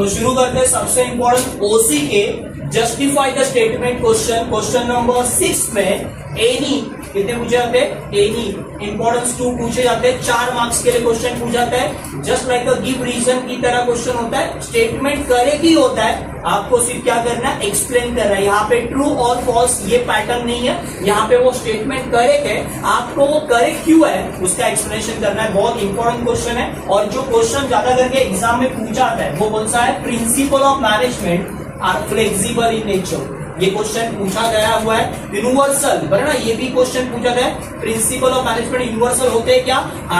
तो शुरू करते हैं सबसे इंपॉर्टेंट ओसी के justify the statement question number 6 में एनी कितने पूछे जाते हैं, एनी इंपॉर्टेंस 2 पूछे जाते हैं, 4 मार्क्स के लिए क्वेश्चन पूछा जाता है। Just like a give reason की तरह क्वेश्चन होता है, स्टेटमेंट करेक्ट ही होता है, आपको सिर्फ क्या करना है, एक्सप्लेन करना है। यहाँ पे ट्रू और फॉल्स ये पैटर्न नहीं है, यहाँ पे वो स्टेटमेंट करेक्ट है, आपको वो करेक्ट क्यों है उसका एक्सप्लेनेशन करना है। बहुत इंपॉर्टेंट क्वेश्चन है और जो क्वेश्चन ज्यादा करके एग्जाम में पूछा जाता है वो कौन सा है, principle of management are flexible in nature. ये क्वेश्चन पूछा गया हुआ है। यूनिवर्सल है ना, ये भी क्वेश्चन पूछा गया है, प्रिंसिपल ऑफ मैनेजमेंट यूनिवर्सल होते हैं क्या,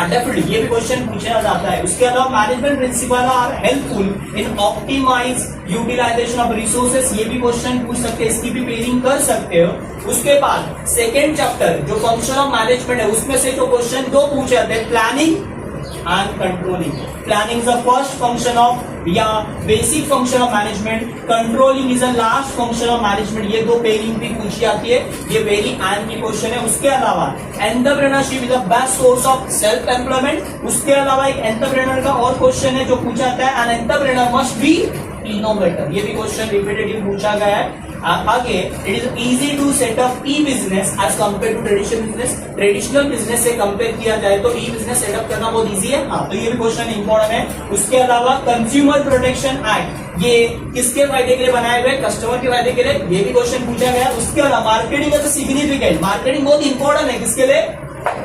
डेफिनेटली ये भी क्वेश्चन पूछा जाता है। उसके अलावा management principle are helpful in optimize utilization of resources, ये भी क्वेश्चन पूछ सकते हैं, इसकी भी प्लानिंग कर सकते हो। उसके बाद सेकेंड चैप्टर जो फंक्शन ऑफ मैनेजमेंट है उसमें से जो क्वेश्चन 2 पूछे जाते हैं, planning and controlling. Planning is the first function of या basic function of management. Controlling is the last function of management. ये 2 पेयरिंग भी पूछी जाती है, ये वेरी आम की क्वेश्चन है। उसके अलावा entrepreneurship is the best source of self employment. उसके अलावा एक एंटरप्रेन्योर का और क्वेश्चन है जो पूछा जाता है, an entrepreneur must be innovator. ये भी क्वेश्चन रिपीटेटिव पूछा गया है। आगे it is easy to set up e business as compare to traditional business. Traditional business से कंपेयर किया जाए तो ई बिजनेस सेटअप करना बहुत इजी है, हाँ, तो ये भी क्वेश्चन इंपॉर्टेंट है। उसके अलावा कंज्यूमर प्रोटेक्शन एक्ट ये किसके फायदे के लिए बनाए हुए, कस्टमर के फायदे के लिए, ये भी क्वेश्चन पूछा गया। उसके अलावा मार्केटिंग इज सिग्निफिकेंट, मार्केटिंग बहुत इंपॉर्टेंट है, किसके लिए,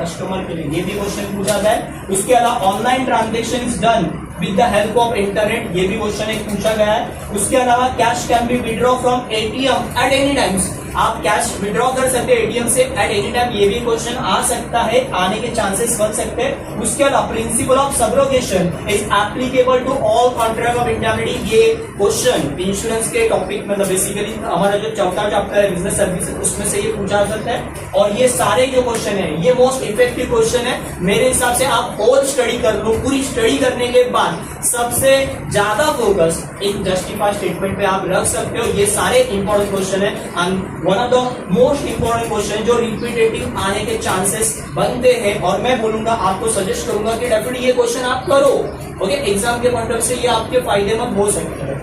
कस्टमर के लिए, ये भी क्वेश्चन पूछा गया है। उसके अलावा online transaction is done with the help of internet, ये भी क्वेश्चन एक पूछा गया है। उसके अलावा cash can be withdraw from ATM at any times, आप कैश विड्रॉ कर सकते हैं एटीएम से एट एनी टाइम, ये भी क्वेश्चन आ सकता है, आने के चांसेस बन सकते हैं। उसके अलावा principle of subrogation is applicable to all contract of indemnity, ये क्वेश्चन इंश्योरेंस के टॉपिक में बेसिकली हमारा जो चौथा चैप्टर है बिजनेस सर्विस उसमें से ये पूछा जा सकता है। और ये सारे जो क्वेश्चन है ये मोस्ट इफेक्टिव क्वेश्चन है मेरे हिसाब से। आप और स्टडी कर लो, पूरी स्टडी करने के बाद सबसे ज्यादा फोकस इन जस्टिफाई स्टेटमेंट पे आप रख सकते हो। ये सारे इंपॉर्टेंट क्वेश्चन है and one of the most important question जो रिपीटेटिव आने के चांसेस बनते हैं। और मैं बोलूंगा, आपको सजेस्ट करूंगा कि डेफिनेटली ये क्वेश्चन आप करो, ओके, एग्जाम के पॉइंट ऑफ से ये आपके फायदे में हो सकता है।